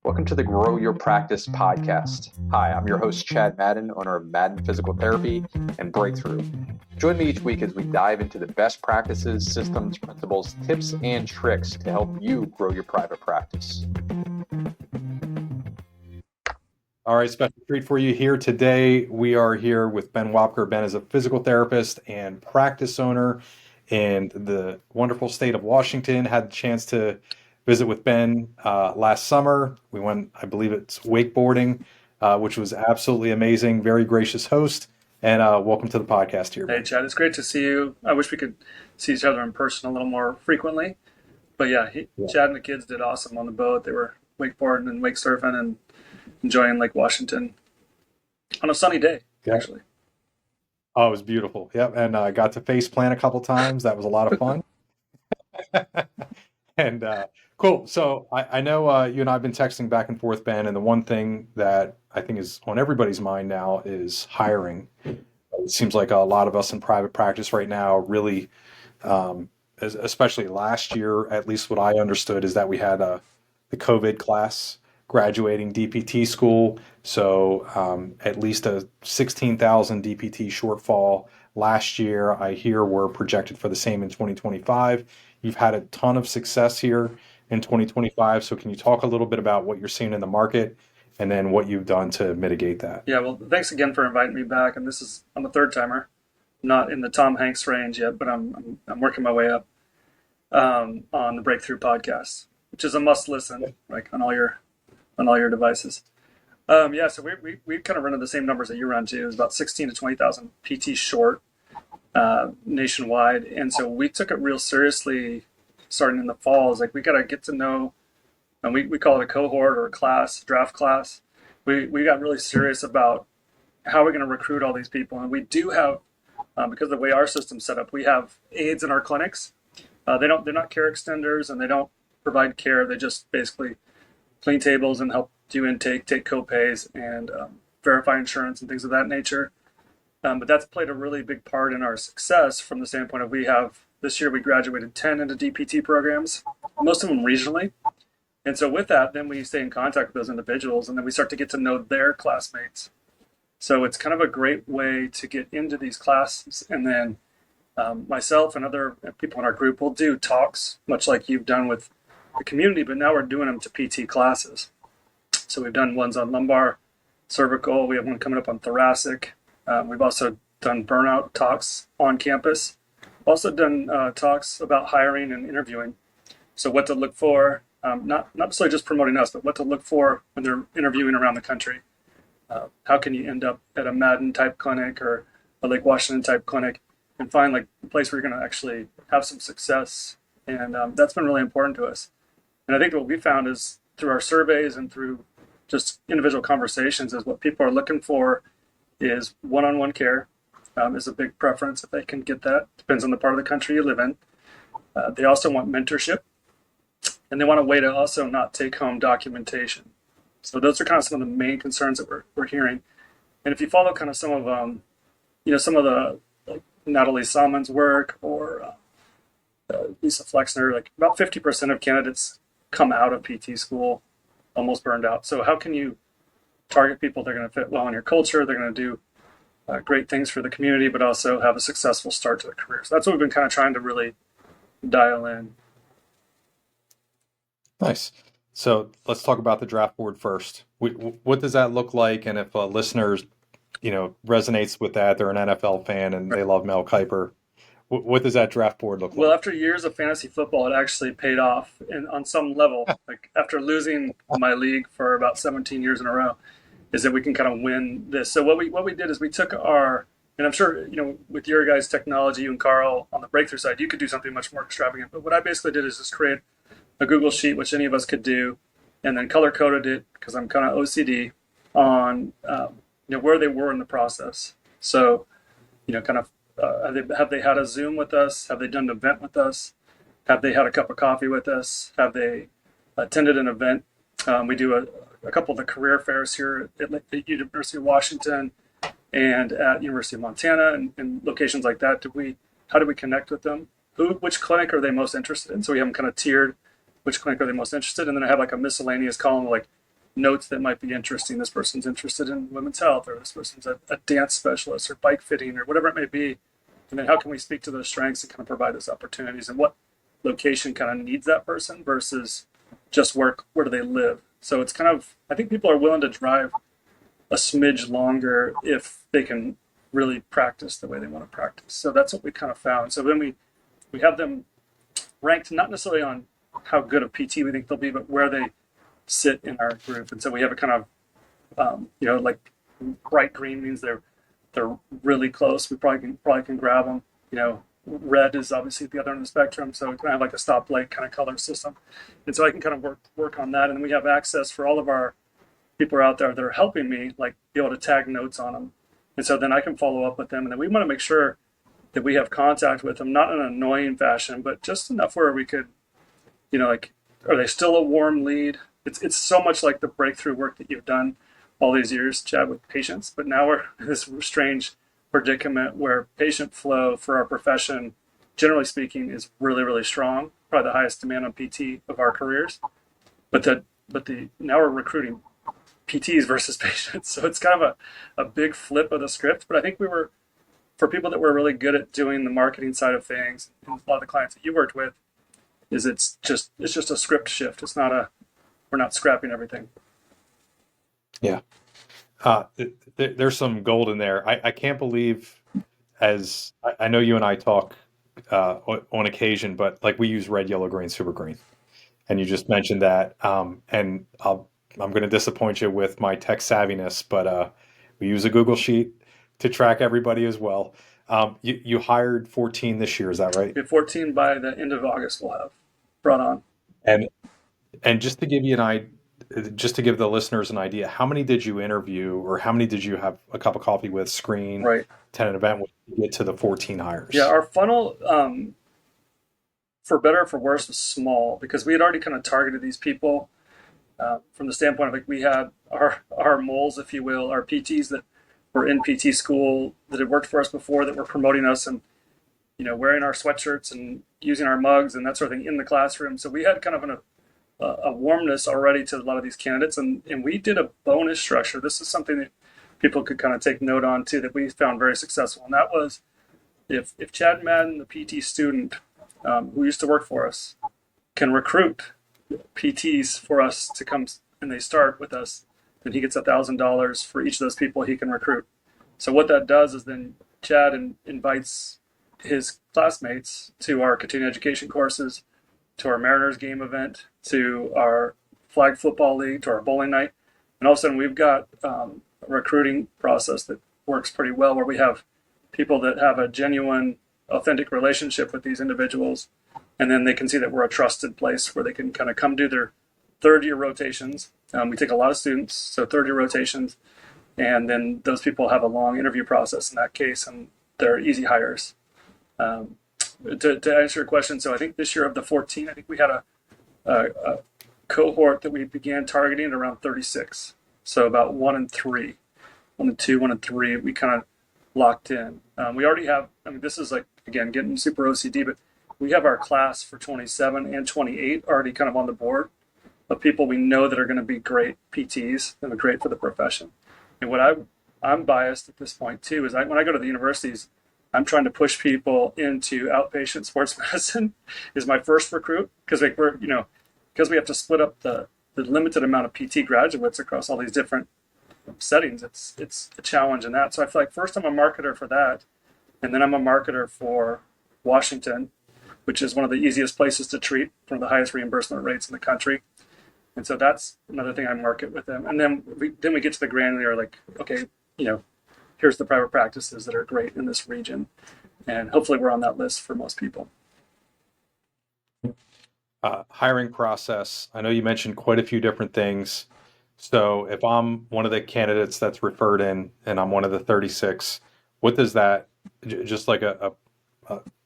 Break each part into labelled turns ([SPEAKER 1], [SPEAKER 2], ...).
[SPEAKER 1] Welcome to the Grow Your Practice podcast. Hi, I'm your host, Chad Madden, owner of Madden Physical Therapy and Breakthrough. Join me each week as we dive into the best practices, systems, principles, tips, and tricks to help you grow your private practice. All right, special treat for you here today. We are here with Ben Wobker. Ben is a physical therapist and practice owner in the wonderful state of Washington. Had the chance to visit with Ben last summer. We went, I believe it's wakeboarding, which was absolutely amazing. Very gracious host. And welcome to the podcast here.
[SPEAKER 2] Hey, Chad, it's great to see you. I wish we could see each other in person a little more frequently. But yeah, Chad and the kids did awesome on the boat. They were wakeboarding and wake surfing and enjoying Lake Washington on a sunny day, actually.
[SPEAKER 1] Oh, it was beautiful. Yep. And I got to face plant a couple times. That was a lot of fun. And cool. So I know you and I have been texting back and forth, Ben, and the one thing that I think is on everybody's mind now is hiring. It seems like a lot of us in private practice right now really, especially last year, at least what I understood is that we had the COVID class graduating DPT school. So at least a 16,000 DPT shortfall last year. I hear we're projected for the same in 2025. You've had a ton of success here in 2025. So can you talk a little bit about what you're seeing in the market and then what you've done to mitigate that?
[SPEAKER 2] Yeah, well, thanks again for inviting me back. And I'm a third timer, not in the Tom Hanks range yet, but I'm working my way up on the Breakthrough podcast, which is a must listen, like on all your devices. So we kind of run the same numbers that you run too. It was about 16 to 20,000 PT short nationwide. And so we took it real seriously starting in the fall. It's like, we got to get to know, and we call it a cohort or a class, draft class. We got really serious about how we're going to recruit all these people. And we do have, because of the way our system's set up, we have aides in our clinics. They're not care extenders and they don't provide care. They just basically clean tables and help do intake, take co-pays, and verify insurance and things of that nature. But that's played a really big part in our success from the standpoint of this year we graduated 10 into DPT programs, most of them regionally. And so with that, then we stay in contact with those individuals and then we start to get to know their classmates. So it's kind of a great way to get into these classes. And then myself and other people in our group will do talks, much like you've done with the community, but now we're doing them to PT classes. So we've done ones on lumbar, cervical. We have one coming up on thoracic. We've also done burnout talks on campus. Also done talks about hiring and interviewing. So what to look for, not necessarily just promoting us, but what to look for when they're interviewing around the country. How can you end up at a Madden type clinic or a Lake Washington type clinic and find like a place where you're going to actually have some success. And that's been really important to us. And I think what we found is through our surveys and through just individual conversations is what people are looking for is one-on-one care is a big preference if they can get that. Depends on the part of the country you live in. They also want mentorship, and they want a way to also not take home documentation. So those are kind of some of the main concerns that we're hearing. And if you follow kind of some of some of the like Natalie Salmon's work or Lisa Flexner, like about 50% of candidates come out of PT school almost burned out. So how can you target people that are going to fit well in your culture? They're going to do great things for the community, but also have a successful start to their career. So that's what we've been kind of trying to really dial in.
[SPEAKER 1] Nice. So let's talk about the draft board first. What does that look like? And if listeners, resonates with that, they're an NFL fan and they love Mel Kiper. What does that draft board look like?
[SPEAKER 2] Well, after years of fantasy football, it actually paid off on some level. Like after losing my league for about 17 years in a row, is that we can kind of win this. So what we did is we took and I'm sure, with your guys' technology, you and Carl on the Breakthrough side, you could do something much more extravagant. But what I basically did is just create a Google sheet, which any of us could do, and then color coded it because I'm kind of OCD on, where they were in the process. So, kind of, have they had a Zoom with us? Have they done an event with us? Have they had a cup of coffee with us? Have they attended an event? We do a couple of the career fairs here at the University of Washington and at University of Montana and locations like that. How do we connect with them? Which clinic are they most interested in? So we have them kind of tiered. Which clinic are they most interested in? And then I have like a miscellaneous column like notes that might be interesting. This person's interested in women's health, or this person's a dance specialist, or bike fitting, or whatever it may be. And then how can we speak to those strengths and kind of provide those opportunities, and what location kind of needs that person versus just where do they live. So it's kind of, I think people are willing to drive a smidge longer if they can really practice the way they want to practice. So that's what we kind of found. So then we have them ranked not necessarily on how good a PT we think they'll be, but where they sit in our group. And so we have a kind of like bright green means they're really close. We probably can grab them. Red is obviously at the other end of the spectrum, so we kind of have like a stoplight kind of color system. And so I can kind of work on that. And then we have access for all of our people out there that are helping me, like be able to tag notes on them. And so then I can follow up with them. And then we want to make sure that we have contact with them, not in an annoying fashion, but just enough where we could, like, are they still a warm lead? It's so much like the breakthrough work that you've done all these years, Chad, with patients. But now we're in this strange predicament where patient flow for our profession, generally speaking, is really, really strong. Probably the highest demand on PT of our careers. But now we're recruiting PTs versus patients. So it's kind of a big flip of the script. But I think for people that were really good at doing the marketing side of things, and a lot of the clients that you worked with, it's just a script shift. We're not scrapping everything.
[SPEAKER 1] Yeah. There's some gold in there. I can't believe, as I know you and I talk on occasion, but like we use red, yellow, green, super green, and you just mentioned that. And I'm going to disappoint you with my tech savviness, but we use a Google Sheet to track everybody as well. You hired 14 this year, is that right?
[SPEAKER 2] We have 14 by the end of August. We'll have brought on.
[SPEAKER 1] And just to give you just to give the listeners an idea, how many did you interview, or how many did you have a cup of coffee with, screen,
[SPEAKER 2] right,
[SPEAKER 1] attend an event with, to get to the 14 hires?
[SPEAKER 2] Yeah, our funnel, for better or for worse, was small because we had already kind of targeted these people from the standpoint of like we had our moles, if you will, our PTs that were in PT school that had worked for us before, that were promoting us and wearing our sweatshirts and using our mugs and that sort of thing in the classroom. So we had kind of a warmness already to a lot of these candidates, and we did a bonus structure. This is something that people could kind of take note on too, that we found very successful, and that was if Chad Madden, the PT student who used to work for us, can recruit PTs for us to come and they start with us, then he gets $1,000 for each of those people he can recruit. So what that does is then Chad invites his classmates to our continuing education courses, to our Mariners game event, to our flag football league, to our bowling night. And all of a sudden we've got a recruiting process that works pretty well, where we have people that have a genuine, authentic relationship with these individuals. And then they can see that we're a trusted place where they can kind of come do their third-year rotations. We take a lot of students, so third-year rotations. And then those people have a long interview process in that case, and they're easy hires. To answer your question, so I think this year of the 14, I think we had a cohort that we began targeting at around 36. So about 1 and 3, 1 and 2, 1 and 3, we kind of locked in. We already have, this is like, again, getting super OCD, but we have our class for 27 and 28 already kind of on the board of people we know that are going to be great PTs and are great for the profession. And what I'm biased at this point too is when I go to the universities, I'm trying to push people into outpatient sports medicine is my first recruit, because because we have to split up the limited amount of PT graduates across all these different settings. It's a challenge in that. So I feel like first I'm a marketer for that, and then I'm a marketer for Washington, which is one of the easiest places to treat, one of the highest reimbursement rates in the country. And so that's another thing I market with them. And then we get to the granular, like, okay, here's the private practices that are great in this region. And hopefully we're on that list for most people.
[SPEAKER 1] Hiring process. I know you mentioned quite a few different things. So if I'm one of the candidates that's referred in and I'm one of the 36, what does that, just like a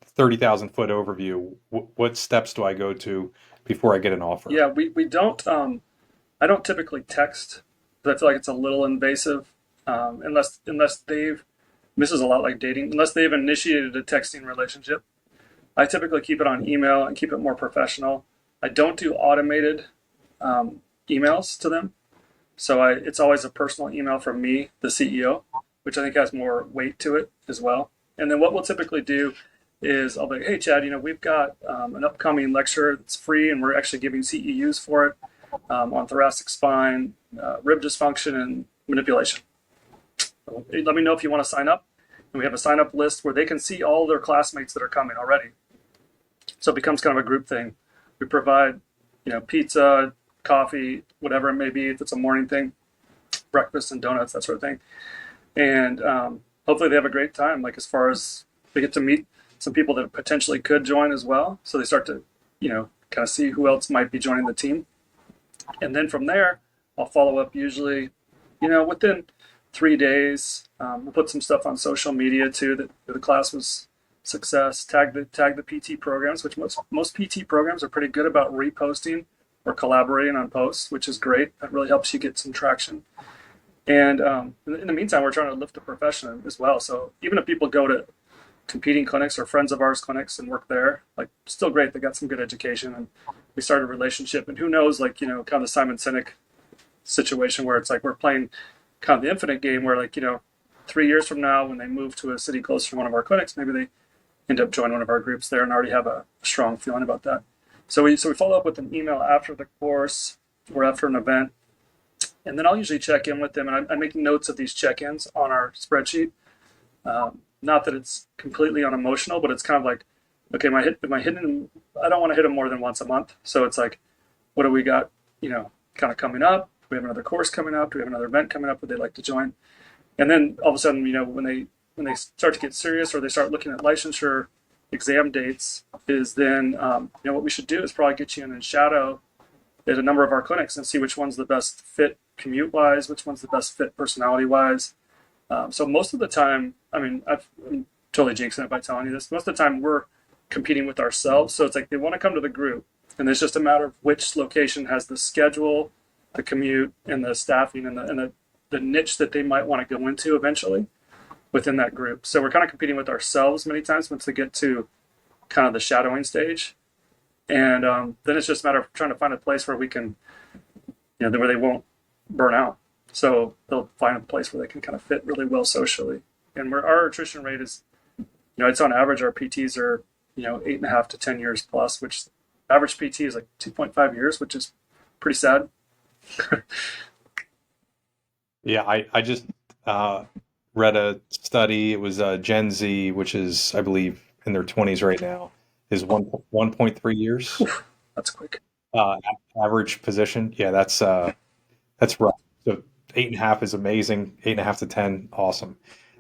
[SPEAKER 1] 30,000 foot overview, what steps do I go to before I get an offer?
[SPEAKER 2] Yeah, we don't, I don't typically text, because I feel like it's a little invasive, unless they've, this is a lot like dating, unless they've initiated a texting relationship. I typically keep it on email and keep it more professional. I don't do automated emails to them. So it's always a personal email from me, the CEO, which I think has more weight to it as well. And then what we'll typically do is I'll be like, hey, Chad, we've got an upcoming lecture that's free, and we're actually giving CEUs for it on thoracic spine, rib dysfunction, and manipulation. So let me know if you want to sign up. And we have a sign up list where they can see all their classmates that are coming already. So it becomes kind of a group thing. We provide, pizza, coffee, whatever it may be, if it's a morning thing, breakfast and donuts, that sort of thing. And hopefully they have a great time. Like as far as they get to meet some people that potentially could join as well. So they start to, kind of see who else might be joining the team. And then from there, I'll follow up usually, within 3 days. We'll put some stuff on social media too that the class was success. Tag the PT programs, which most PT programs are pretty good about reposting or collaborating on posts, which is great. That really helps you get some traction. And in the meantime, we're trying to lift the profession as well. So even if people go to competing clinics or friends of ours clinics and work there, like still great. They got some good education and we started a relationship. And who knows, like, kind of the Simon Sinek situation where it's like we're playing kind of the infinite game where 3 years from now when they move to a city closer to one of our clinics, maybe they end up joining one of our groups there and already have a strong feeling about that. So we follow up with an email after the course or after an event. And then I'll usually check in with them, and I'm making notes of these check-ins on our spreadsheet. Not that it's completely unemotional, but it's kind of like, okay, am I hitting? I don't want to hit them more than once a month. So it's like, what do we got? Kind of coming up. Do we have another course coming up? Do we have another event coming up that they'd like to join? And then all of a sudden, when they start to get serious or they start looking at licensure exam dates, is then what we should do is probably get you in and shadow at a number of our clinics and see which one's the best fit commute wise, which one's the best fit personality wise. So most of the time, I'm totally jinxing it by telling you this. Most of the time we're competing with ourselves. So it's like they want to come to the group and it's just a matter of which location has the schedule, the commute, and the staffing and the niche that they might want to go into eventually within that group. So we're kind of competing with ourselves many times once they get to kind of the shadowing stage. And then it's just a matter of trying to find a place where we can, where they won't burn out. So they'll find a place where they can kind of fit really well socially. And our attrition rate is, it's on average, our PTs are, 8.5 to 10 years plus, which average PT is like 2.5 years, which is pretty sad.
[SPEAKER 1] Yeah, I just read a study. It was Gen Z, which is, I believe, in their 20s right now, is 1.3 years.
[SPEAKER 2] Oof, that's quick.
[SPEAKER 1] Average position. Yeah, that's rough. So 8.5 is amazing. 8.5 to 10, awesome.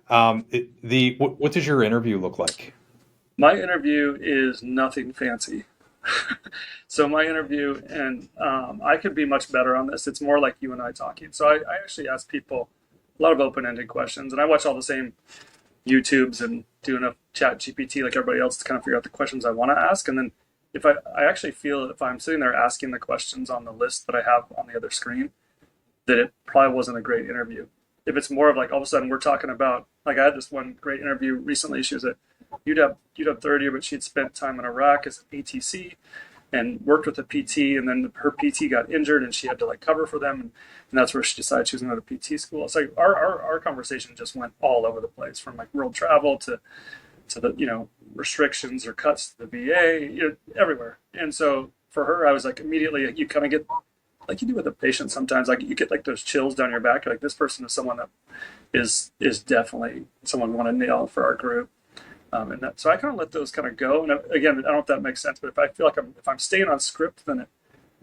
[SPEAKER 1] What does your interview look like?
[SPEAKER 2] My interview is nothing fancy. So my interview, and I could be much better on this. It's more like you and I talking. So I actually ask people a lot of open-ended questions, and I watch all the same YouTubes and do enough ChatGPT like everybody else to kind of figure out the questions I want to ask. And then if I actually feel if I'm sitting there asking the questions on the list that I have on the other screen, that it probably wasn't a great interview. If it's more of like all of a sudden we're talking about, like I had this one great interview recently. She was at UW third year, but she'd spent time in Iraq as an ATC and worked with a PT, and then her PT got injured and she had to like cover for them, and that's where she decided she was going to go to PT school. It's like our conversation just went all over the place, from like world travel to the restrictions or cuts to the VA, everywhere. And so for her, I was like immediately, you kind of get like you do with a patient sometimes, like you get like those chills down your back. You're like, this person is someone that is definitely someone we want to nail for our group. So I kind of let those kind of go. And again, I don't know if that makes sense, but if I feel like if I'm staying on script, then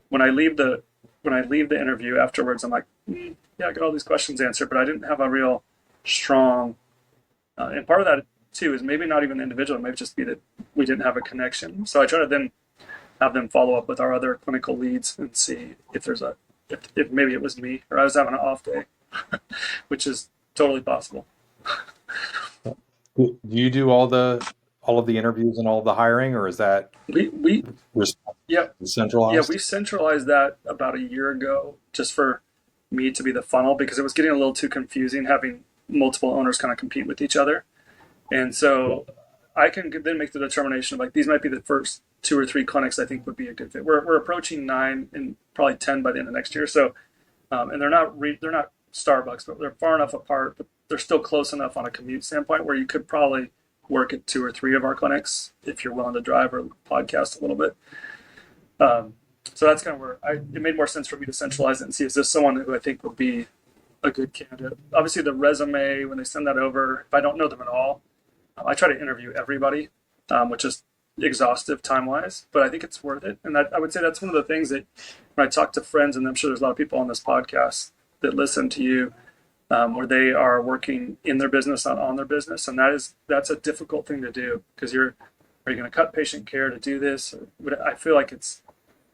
[SPEAKER 2] when I leave the interview afterwards, I'm like, yeah, I got all these questions answered, but I didn't have a real strong. And part of that too is maybe not even the individual. It may just be that we didn't have a connection. So I try to then have them follow up with our other clinical leads and see if if maybe it was me or I was having an off day, which is totally possible.
[SPEAKER 1] Do you do all of the interviews and all of the hiring, or is that
[SPEAKER 2] We yeah
[SPEAKER 1] centralized?
[SPEAKER 2] we centralized that about a year ago just for me to be the funnel because it was getting a little too confusing having multiple owners kind of compete with each other. And so I can then make the determination of like these might be the first 2 or 3 clinics I think would be a good fit. We're approaching 9 and probably 10 by the end of next year. So and they're not Starbucks, but they're far enough apart, but they're still close enough on a commute standpoint where you could probably work at 2 or 3 of our clinics if you're willing to drive or podcast a little bit. Um, so that's kind of where it made more sense for me to centralize it and see, is this someone who I think would be a good candidate? Obviously, the resume, when they send that over, if I don't know them at all, I try to interview everybody, which is exhaustive time wise, but I think it's worth it. And I would say that's one of the things that when I talk to friends, and I'm sure there's a lot of people on this podcast that listen to you, where they are working in their business, not on their business, and that's a difficult thing to do because are you going to cut patient care to do this? But I feel like it's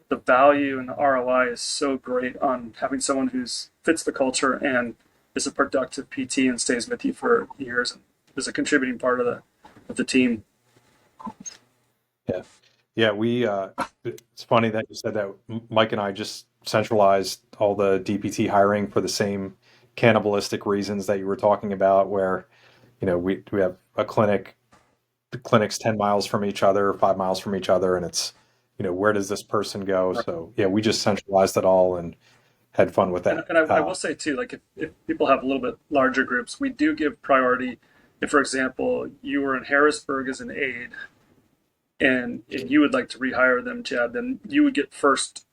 [SPEAKER 2] the value and the ROI is so great on having someone who's fits the culture and is a productive PT and stays with you for years and is a contributing part of the team.
[SPEAKER 1] Yeah. Yeah, it's funny that you said that. Mike and I just centralized all the DPT hiring for the same cannibalistic reasons that you were talking about, where, we have a clinic, the clinic's 10 miles from each other, 5 miles from each other, and it's, where does this person go? So yeah, we just centralized it all and had fun with that.
[SPEAKER 2] And I will say too, like if people have a little bit larger groups, we do give priority. If, for example, you were in Harrisburg as an aide and you would like to rehire them, Chad, then you would get first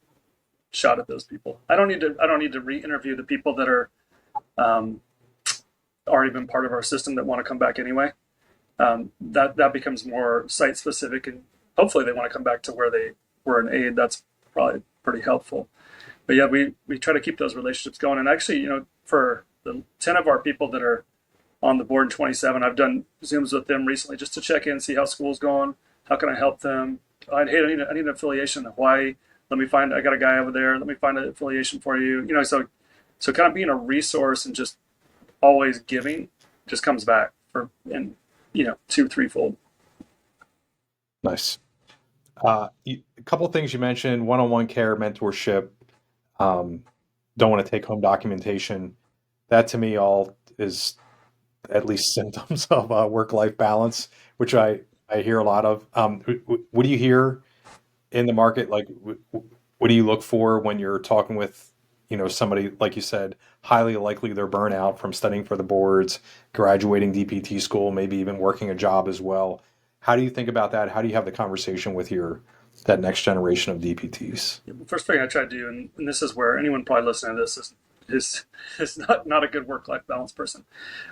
[SPEAKER 2] shot at those people. I don't need to re-interview the people that are already been part of our system that want to come back anyway. That becomes more site specific, and hopefully they want to come back to where they were an aide. That's probably pretty helpful. But yeah, we try to keep those relationships going. And actually, for the 10 of our people that are on the board in 27, I've done Zooms with them recently just to check in, see how school's going, how can I help them. I need an affiliation in Hawaii. I got a guy over there. Let me find an affiliation for you. So kind of being a resource and just always giving just comes back and 2-3-fold.
[SPEAKER 1] Nice. A couple of things you mentioned: one-on-one care, mentorship. Don't want to take home documentation. That to me all is at least symptoms of work-life balance, which I hear a lot of. What do you hear in the market? Like, what do you look for when you're talking with, somebody, like you said, highly likely they're burnout from studying for the boards, graduating DPT school, maybe even working a job as well. How do you think about that? How do you have the conversation with that next generation of DPTs?
[SPEAKER 2] The first thing I try to do, and this is where anyone probably listening to this is not a good work-life balance person,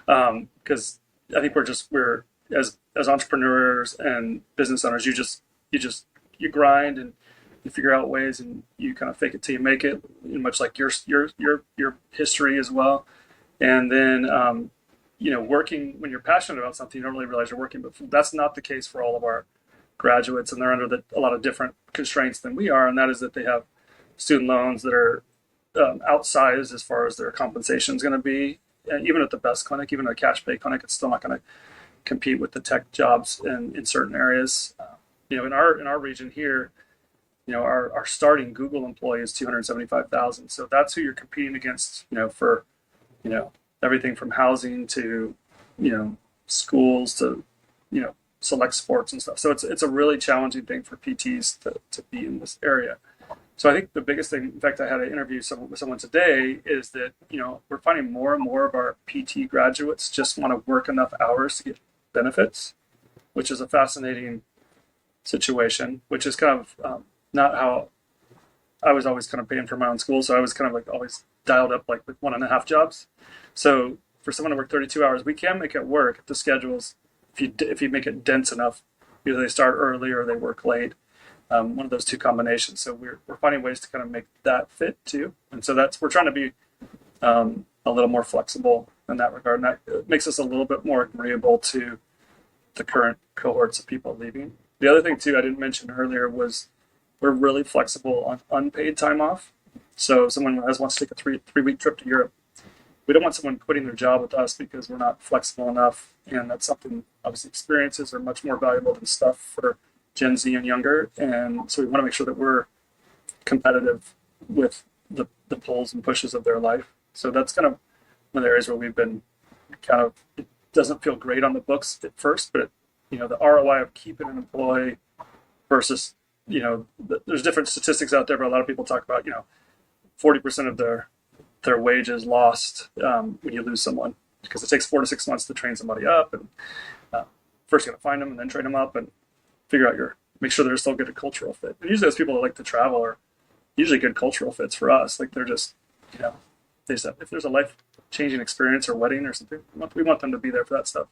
[SPEAKER 2] because I think we're as entrepreneurs and business owners, you grind and you figure out ways and you kind of fake it till you make it, much like your history as well. And then working when you're passionate about something, you don't really realize you're working, but that's not the case for all of our graduates, and they're under a lot of different constraints than we are, and that is that they have student loans that are outsized as far as their compensation is going to be. And even at the best clinic, even a cash pay clinic, it's still not going to compete with the tech jobs in certain areas. In our region here, our starting Google employee is 275,000. So that's who you're competing against. For everything from housing to schools to select sports and stuff. So it's a really challenging thing for PTs to be in this area. So I think the biggest thing, in fact, I had an interview with someone today, is that we're finding more and more of our PT graduates just want to work enough hours to get benefits, which is a fascinating situation, which is kind of not how I was always kind of paying for my own school. So I was kind of like always dialed up like with 1.5 jobs. So for someone to work 32 hours, we can make it work if the schedules, if you make it dense enough, either they start early or they work late. One of those two combinations. So we're finding ways to kind of make that fit too. And so we're trying to be a little more flexible in that regard. And that makes us a little bit more agreeable to the current cohorts of people leaving. The other thing too, I didn't mention earlier, was we're really flexible on unpaid time off. So if someone wants to take a three-week trip to Europe, we don't want someone quitting their job with us because we're not flexible enough. And that's something, obviously, experiences are much more valuable than stuff for Gen Z and younger. And so we want to make sure that we're competitive with the pulls and pushes of their life. So that's kind of one of the areas where we've been it doesn't feel great on the books at first, but the ROI of keeping an employee versus, there's different statistics out there, but a lot of people talk about, 40% of their their wages lost when you lose someone, because it takes 4 to 6 months to train somebody up, and uh, first you got to find them and then train them up and figure out make sure they're still good at cultural fit. And usually those people that like to travel are usually good cultural fits for us. Like they're just, you know, they just if there's a life changing experience or wedding or something, we want them to be there for that stuff.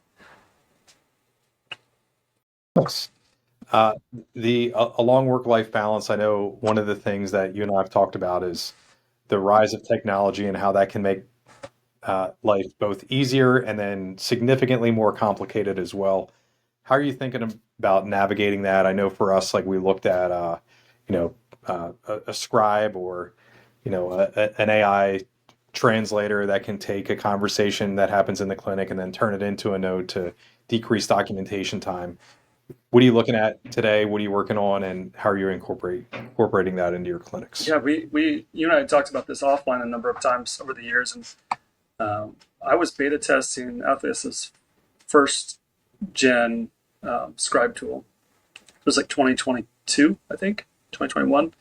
[SPEAKER 1] Nice. Uh, the along work-life balance, I know one of the things that you and I have talked about is the rise of technology and how that can make life both easier and then significantly more complicated as well. How are you thinking about navigating that? I know for us, like we looked at, you know, a scribe or, an AI translator that can take a conversation that happens in the clinic and then turn it into a note to decrease documentation time. What are you looking at today? What are you working on, and how are you incorporating that into your clinics?
[SPEAKER 2] Yeah, you and I talked about this offline a number of times over the years, and I was beta testing Atheis's first gen scribe tool. It was like 2022, I think, 2021,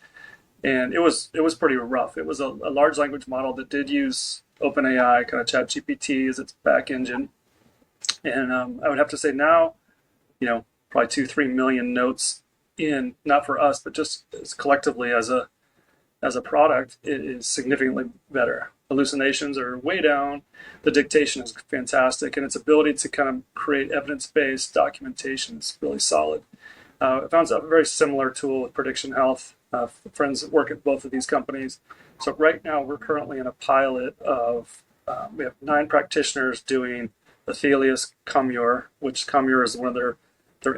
[SPEAKER 2] and it was pretty rough. It was a large language model that did use OpenAI, kind of ChatGPT as its back engine, and I would have to say now, probably 2-3 million notes in, not for us, but just as collectively as a product, it is significantly better. Hallucinations are way down. The dictation is fantastic, and its ability to kind of create evidence-based documentation is really solid. I found a very similar tool with Prediction Health. Friends that work at both of these companies. So right now we're currently in a pilot of, we have 9 practitioners doing Athelius Commure, which Commure is one of their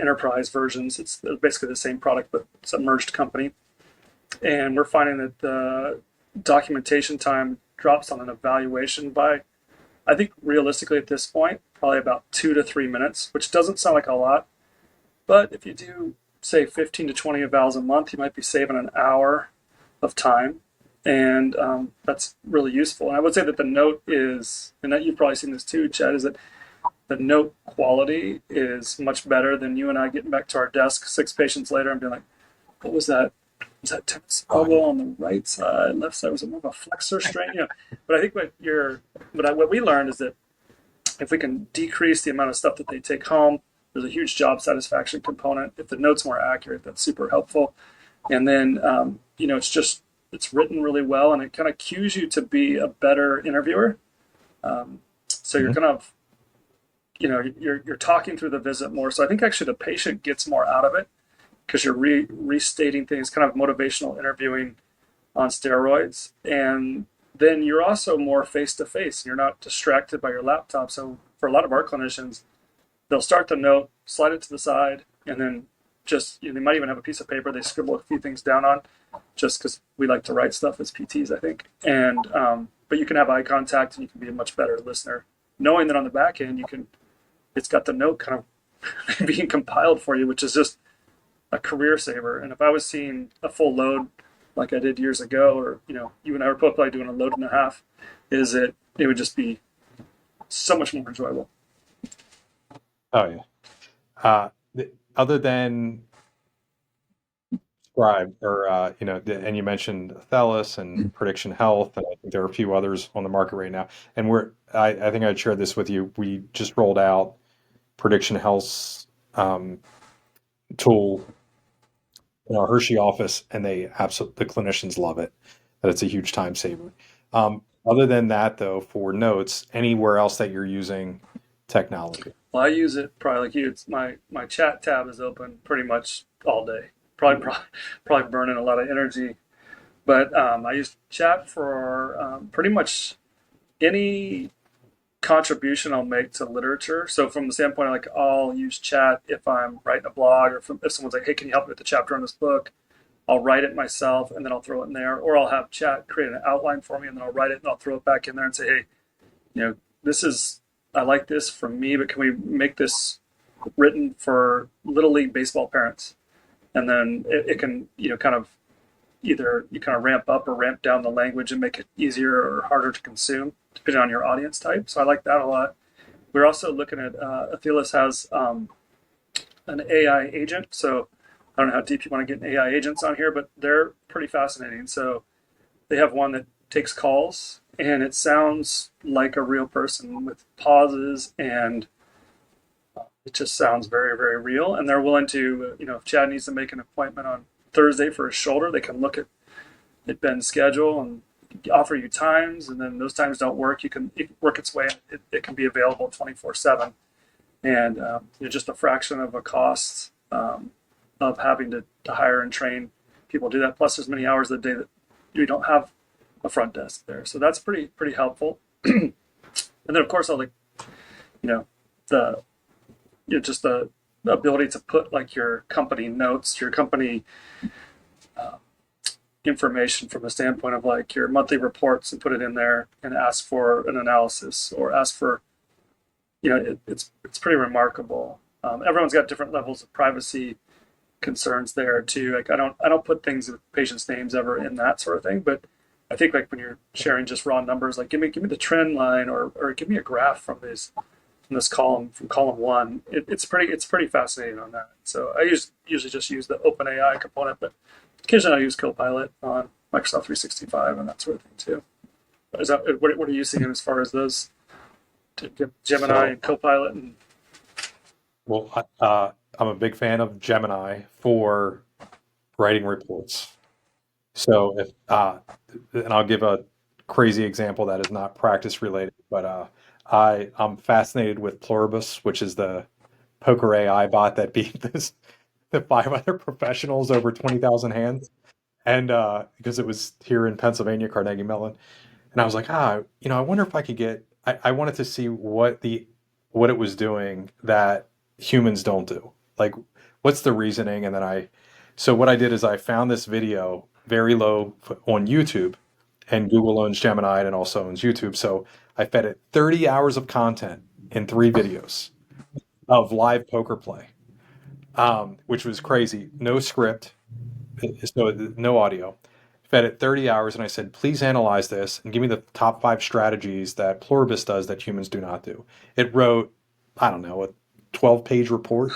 [SPEAKER 2] enterprise versions. It's basically the same product, but it's a merged company. And we're finding that the documentation time drops on an evaluation by, I think realistically at this point, probably about 2 to 3 minutes, which doesn't sound like a lot. But if you do, say, 15 to 20 evals a month, you might be saving an hour of time. And that's really useful. And I would say that the note is, and that you've probably seen this too, Chad, is that the note quality is much better than you and I getting back to our desk 6 patients later and being like, what was that? Was that tennis elbow on the right side, left side? Was it more of a flexor strain? But I think what we learned is that if we can decrease the amount of stuff that they take home, there's a huge job satisfaction component. If the note's more accurate, that's super helpful. And then, it's written really well, and it kind of cues you to be a better interviewer. So you're kind of, you're talking through the visit more. So I think actually the patient gets more out of it because you're restating things, kind of motivational interviewing on steroids. And then you're also more face-to-face. You're not distracted by your laptop. So for a lot of our clinicians, they'll start the note, slide it to the side, and then just, they might even have a piece of paper they scribble a few things down on, just because we like to write stuff as PTs, I think. And but you can have eye contact and you can be a much better listener, knowing that on the back end it's got the note kind of being compiled for you, which is just a career saver. And if I was seeing a full load like I did years ago, or you and I were probably doing a load and a half, it would just be so much more enjoyable.
[SPEAKER 1] Oh yeah. Other than Scribe, or and you mentioned Thelus and Prediction Health, and I think there are a few others on the market right now. And I think I shared this with you. We just rolled out Prediction Health's tool in our Hershey office, and the clinicians love it. That it's a huge time saver. Other than that, though, for notes, anywhere else that you're using technology?
[SPEAKER 2] Well, I use it probably like you. It's my chat tab is open pretty much all day. Probably burning a lot of energy, but I use chat for pretty much any contribution I'll make to literature. So from the standpoint of, like, I'll use chat if I'm writing a blog, or if someone's like, hey, can you help me with the chapter on this book? I'll write it myself and then I'll throw it in there, or I'll have chat create an outline for me and then I'll write it and I'll throw it back in there and say, hey, I like this from me, but can we make this written for Little League baseball parents? And then it can, kind of either you kind of ramp up or ramp down the language and make it easier or harder to consume, depending on your audience type. So I like that a lot. We're also looking at, Athelis has an AI agent. So I don't know how deep you want to get in AI agents on here, but they're pretty fascinating. So they have one that takes calls, and it sounds like a real person with pauses, and it just sounds very, very real. And they're willing to, if Chad needs to make an appointment on Thursday for his shoulder, they can look at Ben's schedule and offer you times, and then those times don't work. It can work its way. It can be available 24/7, and just a fraction of a cost of having to hire and train people to do that. Plus, there's many hours of the day that you don't have a front desk there, so that's pretty helpful. And then, of course, all the just the ability to put like your company notes, your company information from the standpoint of like your monthly reports, and put it in there and ask for an analysis, or ask for, it's pretty remarkable. Everyone's got different levels of privacy concerns there too. Like I don't put things with patients' names ever in that sort of thing, but I think like when you're sharing just raw numbers, like give me the trend line, or give me a graph from this column, from column one. It's pretty fascinating on that. So I usually just use the OpenAI component, but occasionally I use Copilot on Microsoft 365 and that sort of thing too. Is that what are you seeing as far as those Gemini and Copilot? And
[SPEAKER 1] Well, I'm a big fan of Gemini for writing reports. So and I'll give a crazy example that is not practice related, but I'm fascinated with Pluribus, which is the poker AI bot that beat the five other professionals over 20,000 hands. And because it was here in Pennsylvania, Carnegie Mellon. And I was like, I wonder if I could I wanted to see what it was doing that humans don't do. Like, what's the reasoning? And then so what I did is I found this video very low on YouTube, and Google owns Gemini and also owns YouTube. So I fed it 30 hours of content in 3 videos of live poker play, which was crazy. No script, so no audio. Fed it 30 hours, and I said, please analyze this and give me the top 5 strategies that Pluribus does that humans do not do. It wrote, I don't know, a 12-page report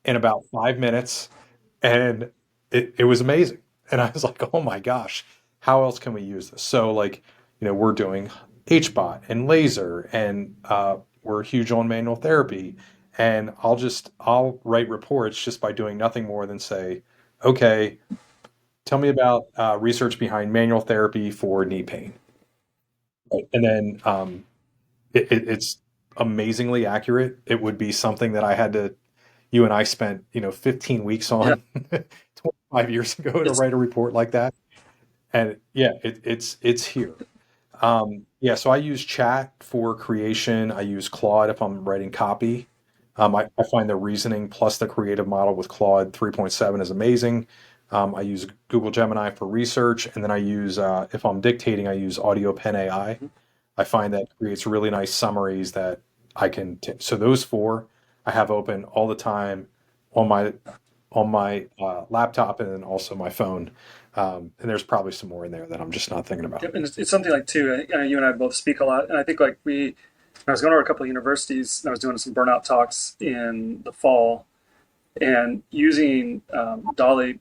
[SPEAKER 1] in about 5 minutes, and it was amazing. And I was like, oh my gosh, how else can we use this? So like, we're doing HBot and laser, and we're huge on manual therapy. And I'll write reports just by doing nothing more than say, okay, tell me about research behind manual therapy for knee pain. Right. And then it's amazingly accurate. It would be something that you and I spent, 15 weeks
[SPEAKER 2] yeah,
[SPEAKER 1] on 25 years ago to
[SPEAKER 2] it's
[SPEAKER 1] write a report like that. And yeah, it's here. Yeah, so I use Chat for creation. I use Claude if I'm writing copy. I find the reasoning plus the creative model with Claude 3.7 is amazing. I use Google Gemini for research, and then if I'm dictating, I use Audio Pen AI. I find that creates really nice summaries that so those 4 I have open all the time on my laptop, and then also my phone. And there's probably some more in there that I'm just not thinking about.
[SPEAKER 2] and it's something like too. You and I both speak a lot, and I think like I was going to a couple of universities, and I was doing some burnout talks in the fall, and using Dolly,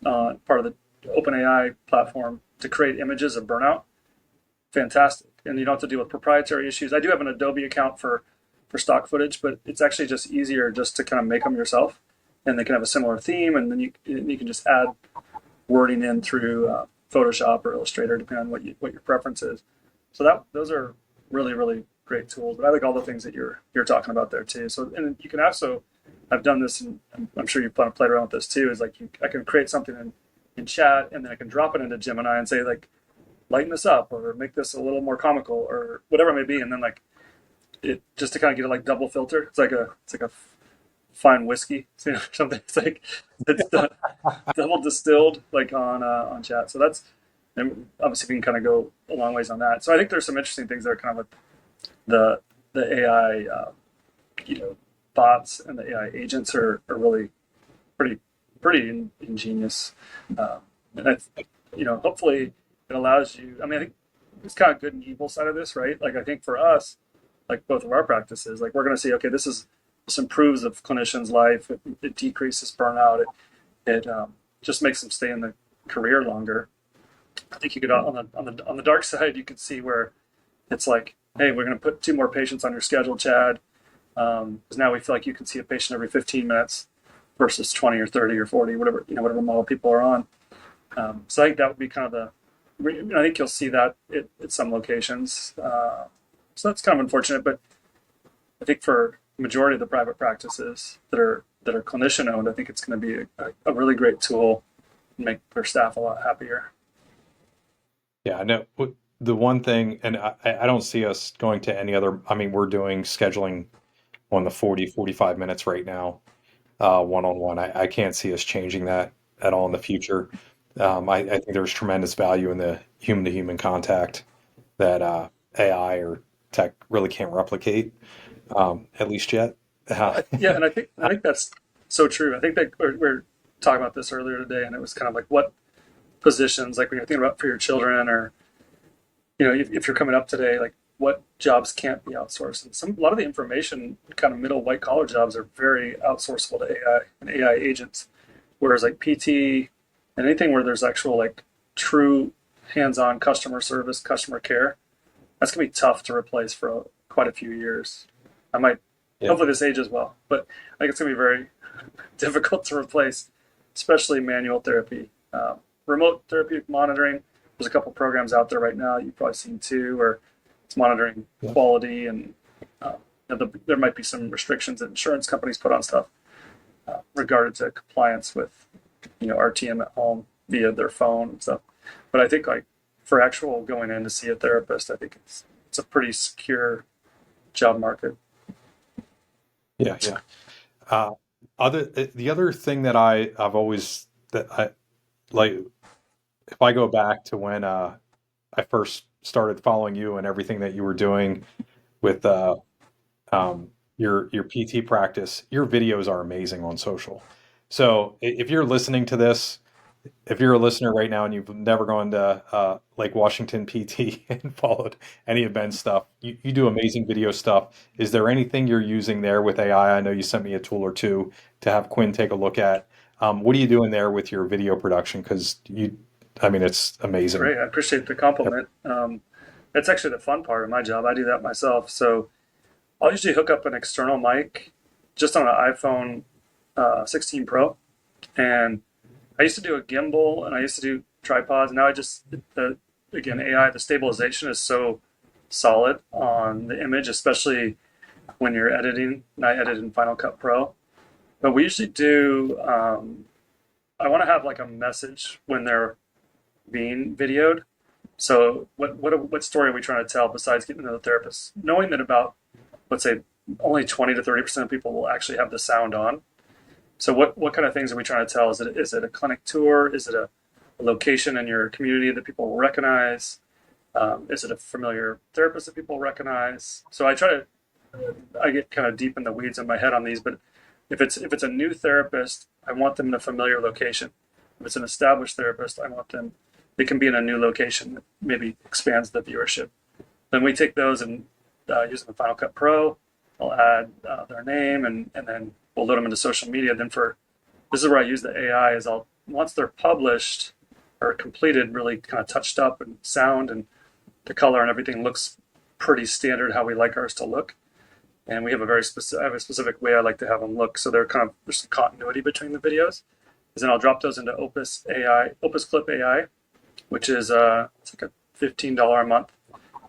[SPEAKER 2] part of the OpenAI platform, to create images of burnout. Fantastic, and you don't have to deal with proprietary issues. I do have an Adobe account for stock footage, but it's actually just easier just to kind of make them yourself, and they can have a similar theme, and then you can just add wording in through Photoshop or Illustrator, depending on what your preference is. So those are really, really great tools. But I like all the things that you're talking about there too. So, and you can also, I've done this, and I'm sure you've played around with this too. Is like I can create something in Chat, and then I can drop it into Gemini and say like, lighten this up, or make this a little more comical, or whatever it may be, and then like it just to kind of get it like double filter. It's like a fine whiskey, something. It's double distilled like on Chat. So that's, and obviously we can kind of go a long ways on that. So I think there's some interesting things that are kind of like the AI bots and the AI agents are really pretty ingenious, and that's, hopefully it allows you. I mean, I think it's kind of good and evil side of this, right? Like I think for us, like both of our practices, like we're going to see, okay, this improves a clinician's life. It decreases burnout. It just makes them stay in the career longer. I think you could on the dark side, you could see where it's like, hey, we're going to put 2 more patients on your schedule, Chad, because now we feel like you can see a patient every 15 minutes versus 20 or 30 or 40, whatever whatever model people are on. So I think that would be kind of I think you'll see that at some locations. So that's kind of unfortunate, but I think for the majority of the private practices that are clinician owned, I think it's going to be a really great tool and make their staff a lot happier.
[SPEAKER 1] Yeah, I know the one thing, and I don't see us going to any other. I mean, we're doing scheduling on the 45 minutes right now, one on one. I can't see us changing that at all in the future. I think there's tremendous value in the human to human contact that AI or tech really can't replicate, at least yet.
[SPEAKER 2] Yeah, and I think that's so true. I think that we're talking about this earlier today, and it was kind of like what positions, like when you're thinking about for your children, or if you're coming up today, like what jobs can't be outsourced, and a lot of the information, kind of middle white collar jobs, are very outsourceable to AI and AI agents. Whereas like PT and anything where there's actual like true hands-on customer service, customer care, that's gonna be tough to replace for quite a few years. I might
[SPEAKER 1] Yeah,
[SPEAKER 2] hopefully this ages well, but I think it's gonna be very difficult to replace, especially manual therapy. Remote therapeutic monitoring. There's a couple programs out there right now. You've probably seen two, where it's monitoring
[SPEAKER 1] yeah,
[SPEAKER 2] quality, and there might be some restrictions that insurance companies put on stuff regarded to compliance with RTM at home via their phone and stuff. But I think like for actual going in to see a therapist, I think it's a pretty secure job market.
[SPEAKER 1] yeah, yeah. Uh, the other thing that I've always that I like, if I go back to when I first started following you and everything that you were doing with your PT practice, your videos are amazing on social. So if you're listening to this, if you're a listener right now and you've never gone to Lake Washington PT and followed any of Ben's stuff, you do amazing video stuff. Is there anything you're using there with AI? I know you sent me a tool or two to have Quinn take a look at. What are you doing there with your video production? Because I mean, it's amazing.
[SPEAKER 2] Great, I appreciate the compliment. That's actually the fun part of my job. I do that myself. So I'll usually hook up an external mic just on an iPhone 16 Pro, and I used to do a gimbal and I used to do tripods. Now again, AI, the stabilization is so solid on the image, especially when you're editing. And I edit in Final Cut Pro, but we usually do. I want to have like a message when they're being videoed. So what story are we trying to tell besides getting to the therapist? Knowing that about, let's say, only 20 to 30% of people will actually have the sound on. So what kind of things are we trying to tell? Is it a clinic tour? Is it a location in your community that people will recognize? Is it a familiar therapist that people recognize? So I get kind of deep in the weeds in my head on these, but if it's a new therapist, I want them in a familiar location. If it's an established therapist, I want them. They can be in a new location that maybe expands the viewership. Then we take those and using the Final Cut Pro, I'll add their name, and then we'll load them into social media. Then this is where I use the AI. Is I'll once they're published or completed, really kind of touched up and sound and the color and everything looks pretty standard how we like ours to look. And we have I have a specific way I like to have them look. So there's some continuity between the videos. Is then I'll drop those into Opus Clip AI, which is it's like a $15 a month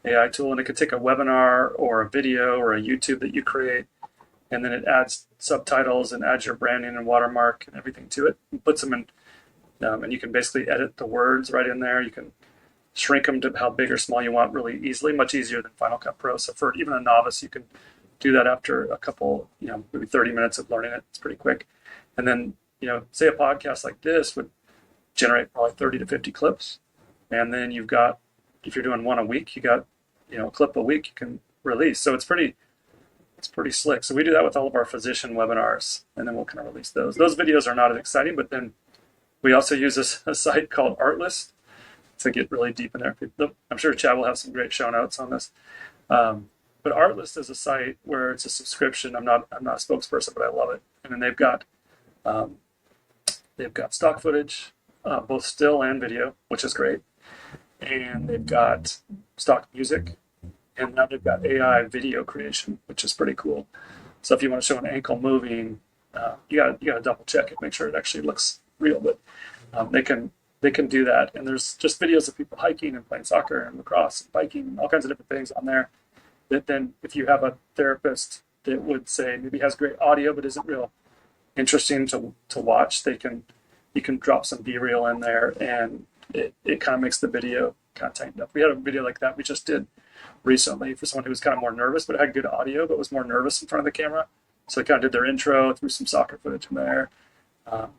[SPEAKER 2] AI tool, and it could take a webinar or a video or a YouTube that you create, and then it adds subtitles and adds your branding and watermark and everything to it, and puts them in, and you can basically edit the words right in there. You can shrink them to how big or small you want really easily, much easier than Final Cut Pro. So for even a novice, you can do that after a couple, maybe 30 minutes of learning it. It's pretty quick. And then, say a podcast like this would generate probably 30 to 50 clips. And then if you're doing one a week, you got, a clip a week you can release. So it's pretty slick. So we do that with all of our physician webinars, and then we'll kind of release those. Those videos are not as exciting, but then we also use a site called Artlist to get really deep in there. I'm sure Chad will have some great show notes on this. But Artlist is a site where it's a subscription. I'm not a spokesperson, but I love it. And then um, they've got stock footage, both still and video, which is great. and they've got stock music, and now they've got AI video creation, which is pretty cool. So if you want to show an ankle moving, you got to double check it, make sure it actually looks real. But they can do that, and there's just videos of people hiking and playing soccer and lacrosse and biking and all kinds of different things on there. That then, if you have a therapist that would say maybe has great audio but isn't real interesting to watch, you can drop some B-reel in there, and it kind of makes the video kind of tightened up. We had a video like that we just did recently for someone who was kind of more nervous, but had good audio, but was more nervous in front of the camera. So they kind of did their intro, threw some soccer footage in there, um,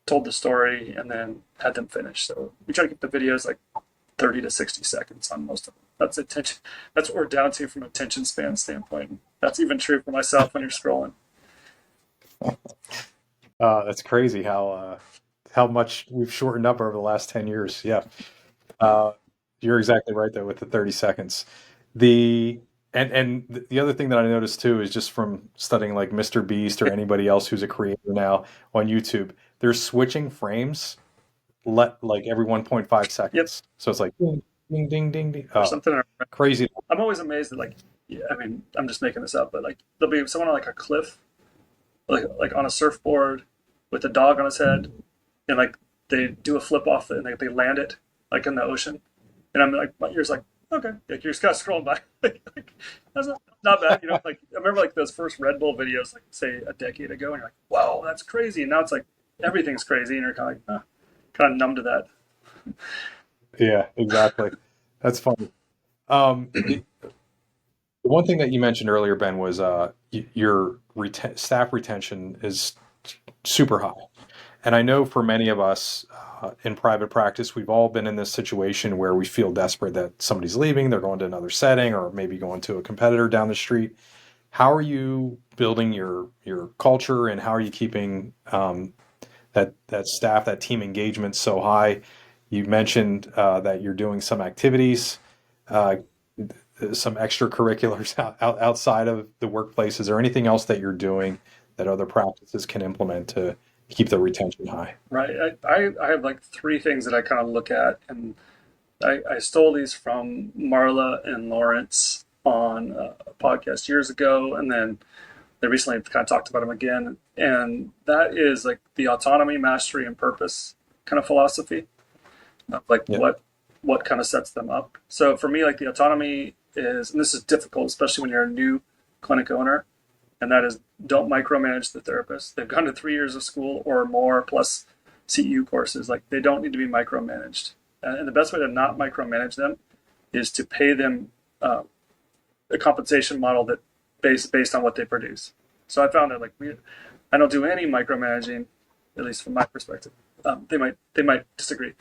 [SPEAKER 2] told the story, and then had them finish. So we try to keep the videos like 30 to 60 seconds on most of them. That's attention. That's what we're down to from an attention span standpoint. That's even true for myself when you're scrolling.
[SPEAKER 1] That's crazy how much we've shortened up over the last 10 years. Yeah. Uh, you're exactly right though with the 30 seconds. The and the other thing that I noticed too is just from studying like Mr. Beast or anybody else who's a creator now on YouTube, they're switching frames like every 1.5
[SPEAKER 2] Yep.
[SPEAKER 1] seconds. So it's like ding ding ding ding ding.
[SPEAKER 2] Or
[SPEAKER 1] Oh,
[SPEAKER 2] something.
[SPEAKER 1] crazy.
[SPEAKER 2] I'm always amazed that like, yeah, I mean, I'm just making this up, but like there'll be someone on like a cliff, like on a surfboard with a dog on his head, and like they do a flip off and they land it like in the ocean, and I'm like, my ears like, okay, like you're just kind of scrolling by, like, that's not bad, you know. Like I remember like those first Red Bull videos, like say a decade ago, and you're like, wow, that's crazy, and now it's like everything's crazy, and you're kind of like, kind of numb to that.
[SPEAKER 1] Yeah, exactly. That's funny. The one thing that you mentioned earlier, Ben, was your staff retention is super high. And I know for many of us in private practice, we've all been in this situation where we feel desperate that somebody's leaving, they're going to another setting, or maybe going to a competitor down the street. How are you building your culture, and how are you keeping that staff, that team engagement so high? You mentioned that you're doing some activities, uh, some extracurriculars outside of the workplace. Is there anything else that you're doing that other practices can implement to keep the retention high?
[SPEAKER 2] Right. I have like three things that I kind of look at, and I stole these from Marla and Lawrence on a podcast years ago, and then they recently kind of talked about them again. And that is like the autonomy, mastery, and purpose kind of philosophy of like
[SPEAKER 1] Yeah,
[SPEAKER 2] what kind of sets them up. So for me, like the autonomy is, and this is difficult, especially when you're a new clinic owner, and that is don't micromanage the therapist. They've gone to 3 years of school or more plus CEU courses. Like they don't need to be micromanaged. And the best way to not micromanage them is to pay them uh, a compensation model that based on what they produce. So I found that I don't do any micromanaging, at least from my perspective. They might disagree.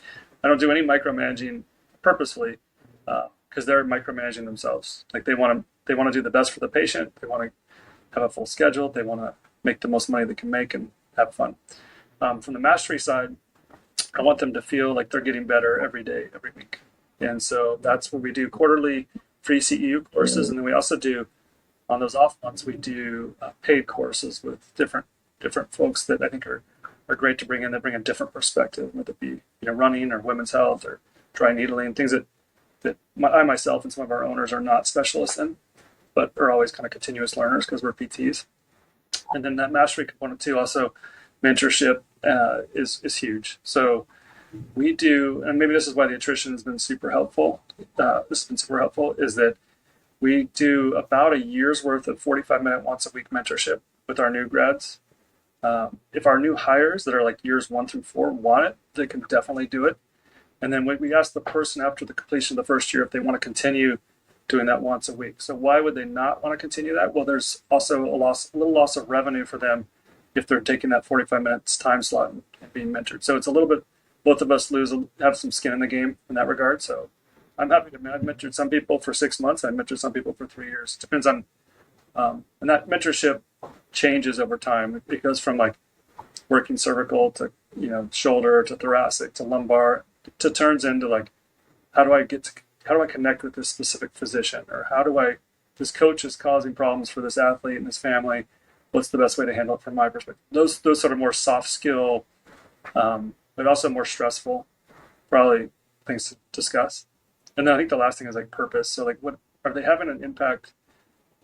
[SPEAKER 2] I don't do any micromanaging purposefully because they're micromanaging themselves. Like they want to do the best for the patient. They want to have a full schedule. They want to make the most money they can make and have fun. From the mastery side, I want them to feel like they're getting better every day, every week. And so that's what we do quarterly free CEU courses. And then we also do, on those off months, we do paid courses with different folks that I think are great to bring in, that bring a different perspective, whether it be, running or women's health or dry needling, things that I myself and some of our owners are not specialists in, but are always kind of continuous learners because we're PTs. And then that mastery component too, also mentorship is huge. So we do, and maybe this is why the attrition has been super helpful. This has been super helpful is that we do about a year's worth of 45-minute once a week mentorship with our new grads. If our new hires that are like years 1 through 4 want it, they can definitely do it. And then we ask the person after the completion of the first year if they want to continue doing that once a week. So why would they not want to continue that? Well, there's also a little loss of revenue for them if they're taking that 45 minutes time slot and being mentored. So it's a little bit, both of us have some skin in the game in that regard. So I'm happy to, I've mentored some people for 6 months. I've mentored some people for 3 years. It depends on, and that mentorship changes over time. It goes from like working cervical to, shoulder to thoracic to lumbar to turns into like, how do I connect with this specific physician, or this coach is causing problems for this athlete and this family. What's the best way to handle it from my perspective? Those sort of more soft skill, but also more stressful, probably things to discuss. And then I think the last thing is like purpose. So like, what are they having an impact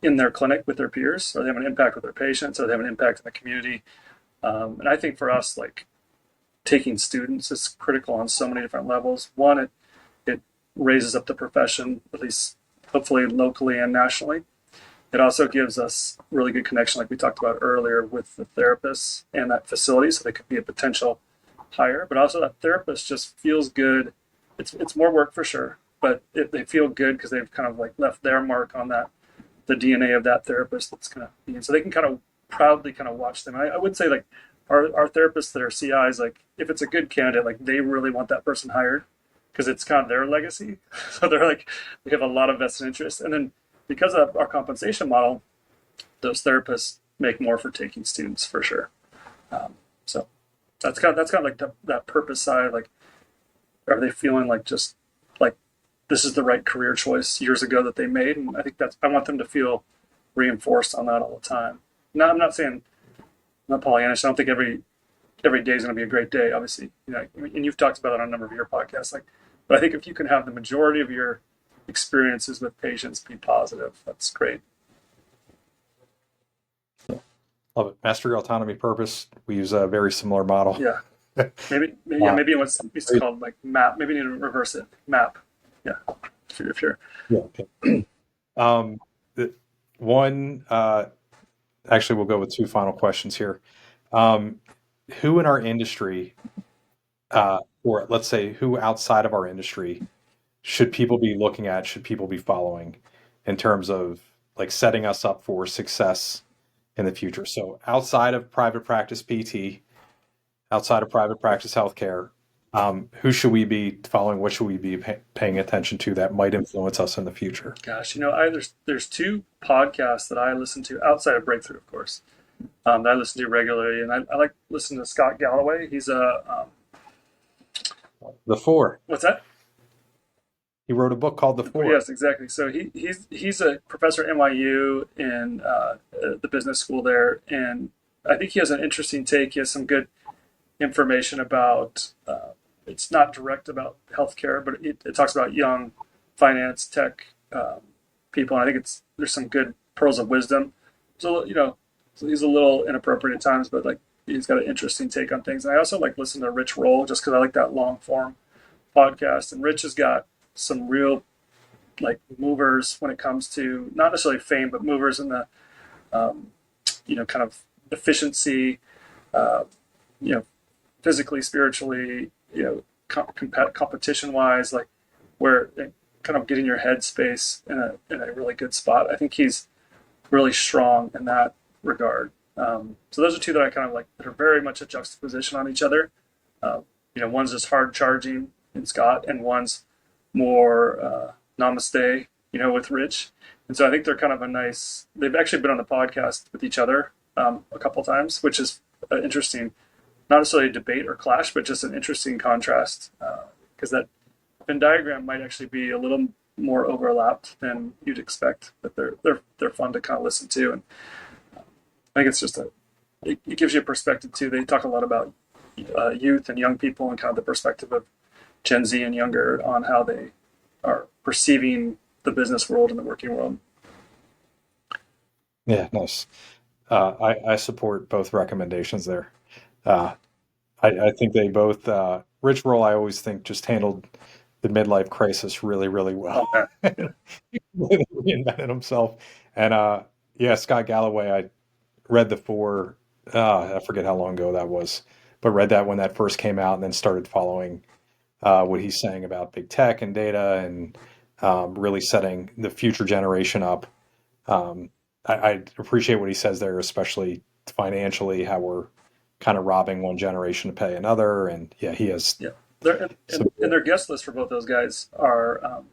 [SPEAKER 2] in their clinic with their peers? Are they having an impact with their patients? Are they having an impact in the community? And I think for us, like taking students is critical on so many different levels. One, it raises up the profession, at least hopefully locally and nationally. It also gives us really good connection, like we talked about earlier, with the therapists and that facility, so they could be a potential hire. But also that therapist just feels good. It's more work for sure, but they feel good because they've kind of like left their mark on that, the DNA of that therapist that's going to be, and so they can kind of proudly kind of watch them. I would say like our therapists that are CIs, like if it's a good candidate, like they really want that person hired because it's kind of their legacy. So they're like, we have a lot of vested interest. And then because of our compensation model, those therapists make more for taking students for sure. So that's kind of like that purpose side. Like, are they feeling like just like this is the right career choice years ago that they made? And I think I want them to feel reinforced on that all the time. Now, I'm not saying I'm not Pollyannish. I don't think every day is going to be a great day. Obviously, and you've talked about it on a number of your podcasts. Like, but I think if you can have the majority of your experiences with patients be positive, that's great.
[SPEAKER 1] Love it. Mastery, autonomy, purpose. We use a very similar model.
[SPEAKER 2] Yeah, maybe what's it's called like map. Maybe you need to reverse it. Map. Yeah, if you're.
[SPEAKER 1] Yeah. Okay. The one. Actually, we'll go with two final questions here. Who in our industry, or let's say who outside of our industry, should people be looking at? Should people be following in terms of like setting us up for success in the future? So outside of private practice PT, outside of private practice healthcare, who should we be following? What should we be paying attention to that might influence us in the future?
[SPEAKER 2] Gosh, there's two podcasts that I listen to outside of Breakthrough, of course, that I listen to regularly, and I like listening to Scott Galloway. He's a
[SPEAKER 1] The Four.
[SPEAKER 2] what's that?
[SPEAKER 1] He wrote a book called The Four.
[SPEAKER 2] Yes, exactly. So he's a professor at NYU in the business school there, and I think he has an interesting take. He has some good information about. It's not direct about healthcare, but it talks about young finance tech people. And I think there's some good pearls of wisdom. So so he's a little inappropriate at times, but like he's got an interesting take on things. And I also like listening to Rich Roll just because I like that long form podcast. And Rich has got some real like movers when it comes to not necessarily fame, but movers in the kind of efficiency, uh, you know, physically, spiritually, competition wise, like where kind of getting your head space in a really good spot. I think he's really strong in that regard. So those are two that I kind of like that are very much a juxtaposition on each other. One's just hard charging in Scott, and one's more namaste, with Rich. And so I think they're kind of a nice. They've actually been on the podcast with each other a couple times, which is interesting. Not necessarily a debate or clash, but just an interesting contrast because that Venn diagram might actually be a little more overlapped than you'd expect. But they're fun to kind of listen to, and I think it's just it gives you a perspective too. They talk a lot about youth and young people and kind of the perspective of Gen Z and younger on how they are perceiving the business world and the working world.
[SPEAKER 1] Yeah, nice. I support both recommendations there. Uh, I think they both, Rich Roll, I always think just handled the midlife crisis really, really well.
[SPEAKER 2] Oh, man.
[SPEAKER 1] Really reinvented himself. And yeah, Scott Galloway, I read The Four, I forget how long ago that was, but read that when that first came out and then started following what he's saying about big tech and data and really setting the future generation up. I appreciate what he says there, especially financially, how we're kind of robbing one generation to pay another. And yeah, he has.
[SPEAKER 2] Yeah, and their guest list for both those guys are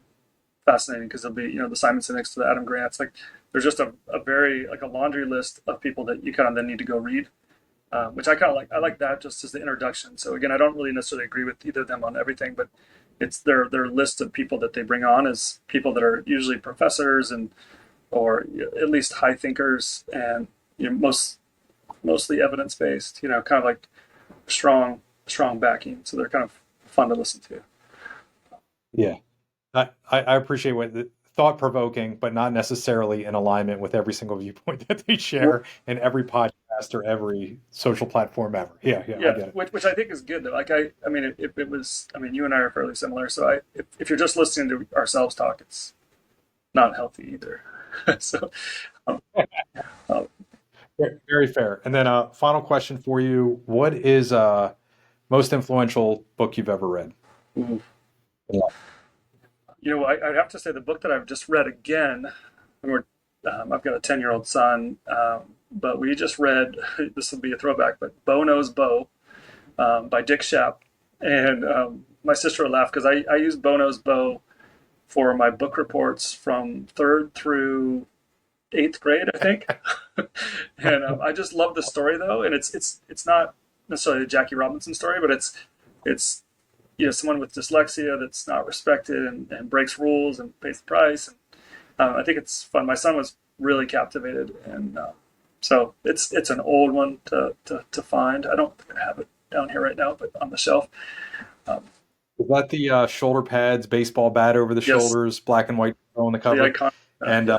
[SPEAKER 2] fascinating because they'll be the Simon Sinek's to the Adam Grant's. Like there's just a very like a laundry list of people that you kind of then need to go read, which I kind of like. I like that just as the introduction. So again, I don't really necessarily agree with either of them on everything, but it's their list of people that they bring on is people that are usually professors and or at least high thinkers and mostly evidence based. Kind of like strong backing. So they're kind of fun to listen to.
[SPEAKER 1] Yeah. I appreciate what thought provoking, but not necessarily in alignment with every single viewpoint that they share in every podcast or every social platform ever. Yeah, yeah, I
[SPEAKER 2] Yeah,
[SPEAKER 1] get it.
[SPEAKER 2] which I think is good though. Like I mean, if it was, I mean, you and I are fairly similar. So if you're just listening to ourselves talk, it's not healthy either. So, um, uh,
[SPEAKER 1] Very fair. And then final question for you. What is most influential book you've ever read? Yeah.
[SPEAKER 2] I'd have to say the book that I've just read again. And I've got a 10-year-old son, but we just read. This will be a throwback, but Bo Knows Bo by Dick Shapp, and my sister will laugh because I use Bo Knows Bo for my book reports from third through eighth grade, I think. And I just love the story though, and it's not necessarily a Jackie Robinson story, but it's someone with dyslexia that's not respected and breaks rules and pays the price. And I think it's fun. My son was really captivated, and so it's an old one to find. I don't think I have it down here right now, but on the shelf. Um,
[SPEAKER 1] Is that the shoulder pads, baseball bat over the
[SPEAKER 2] yes,
[SPEAKER 1] shoulders, black and white on the
[SPEAKER 2] the
[SPEAKER 1] cover?
[SPEAKER 2] icon.
[SPEAKER 1] And
[SPEAKER 2] Yeah,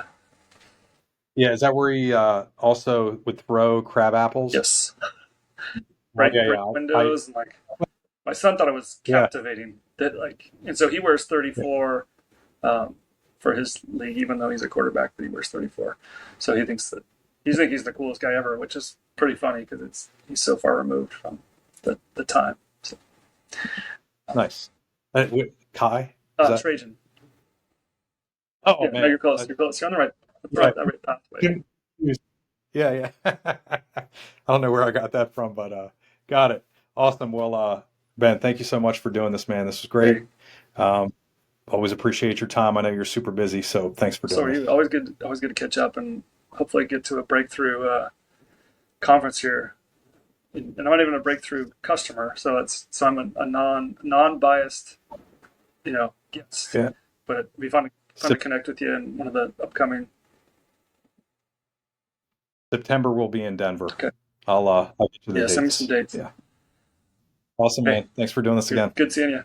[SPEAKER 1] yeah, is that where he also would throw crab apples?
[SPEAKER 2] yes,
[SPEAKER 1] Oh,
[SPEAKER 2] break
[SPEAKER 1] yeah,
[SPEAKER 2] break
[SPEAKER 1] yeah.
[SPEAKER 2] windows and like my son thought it was
[SPEAKER 1] Yeah.
[SPEAKER 2] captivating that like, and so he wears 34 um, for his league, even though he's a quarterback, but he wears 34. So he thinks that he's the coolest guy ever, which is pretty funny because he's so far removed from the time. So,
[SPEAKER 1] Nice. Kai? Is that?
[SPEAKER 2] Trajan.
[SPEAKER 1] Oh,
[SPEAKER 2] Yeah, no,
[SPEAKER 1] man.
[SPEAKER 2] you're close. You're close. You're on the
[SPEAKER 1] Yeah.
[SPEAKER 2] right pathway.
[SPEAKER 1] Yeah, yeah. I don't know where I got that from, but got it. Awesome. Well, Ben, thank you so much for doing this, man. This was
[SPEAKER 2] Hey,
[SPEAKER 1] great. Um, always appreciate your time. I know you're super busy, so thanks for
[SPEAKER 2] so
[SPEAKER 1] doing
[SPEAKER 2] are
[SPEAKER 1] this.
[SPEAKER 2] you. Always good to catch up and hopefully get to a breakthrough conference here. And I'm not even a breakthrough customer, so I'm a non biased, guest.
[SPEAKER 1] Yeah.
[SPEAKER 2] But it'd be fun to
[SPEAKER 1] Sep-
[SPEAKER 2] connect with you in one of the upcoming.
[SPEAKER 1] September we'll be in Denver.
[SPEAKER 2] Okay.
[SPEAKER 1] I'll get you the
[SPEAKER 2] Yeah, send me some
[SPEAKER 1] dates.
[SPEAKER 2] dates.
[SPEAKER 1] Yeah. Awesome,
[SPEAKER 2] Hey,
[SPEAKER 1] man. Thanks for doing this
[SPEAKER 2] good
[SPEAKER 1] again.
[SPEAKER 2] good seeing you.